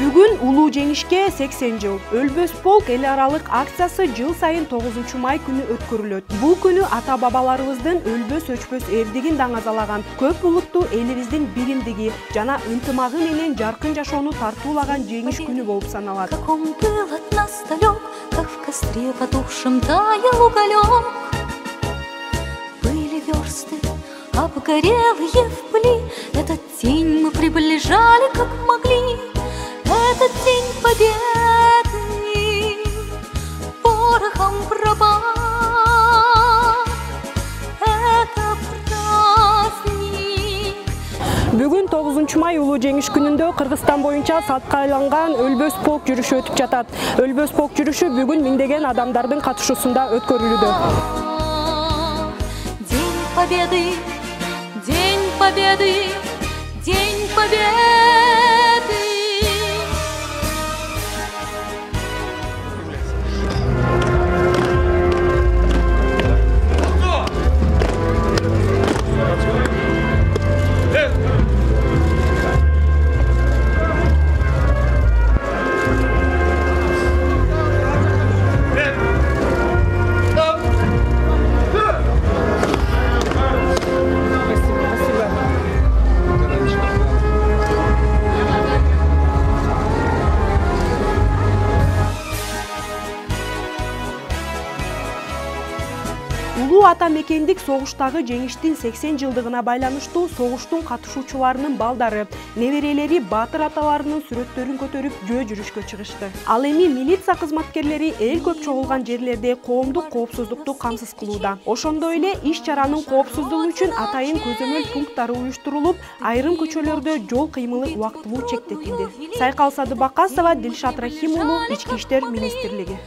Бүгүн улуу жеңишке 80 жыл. Өлбөс полк эл аралык акциясы жыл сайын 9 май күнү өткөрүлөт. Бул күнү ата-бабаларыбыздын өлбөс өчпөс эрдигин даңазалаган, көп улуттуу элибиздин биримдиги жана ынтымагы менен жаркын жашоону тартуулаган жеңиш күнү болуп саналат. Как он был от нас далек, как в костре потухшем таял уголек. Были версты обгорелые в пыли, этот день мы приближали как могли. Этот день победный порохом пропах. Это праздник. Бүгүн 9 май улуу жеңиш күнүндө Кыргызстан боюнча сатка айланган Өлбөс полк жүрүшү өтүп жатат. Өлбөс полк жүрүшү бүгүн миңдеген адамдардын катышуусунда өткөрүлүүдө. День победы, день победы, день победы. Улуу ата мекендик согуштагы жеңиштин 80 жылдыгына байланыштуу согуштун катышуучуларынын балдары, неберелери баатыр аталарынын сүрөттөрүн көтөрүп жөө жүрүшкө чыгышты. Ал эми милиция кызматкерлери эл көп чогулган жерлерде коомдук коопсуздукту камсыз кылууда. Ошондой эле иш-чаранын коопсуздугу үчүн атайын көзөмөл пункттары уюштурулуп, айрым көчөлөрдө жол кыймылы убактылуу чектетилди. Сайкал Садыбакасова, Дилшат Рахим уулу, Ички иштер министрлиги.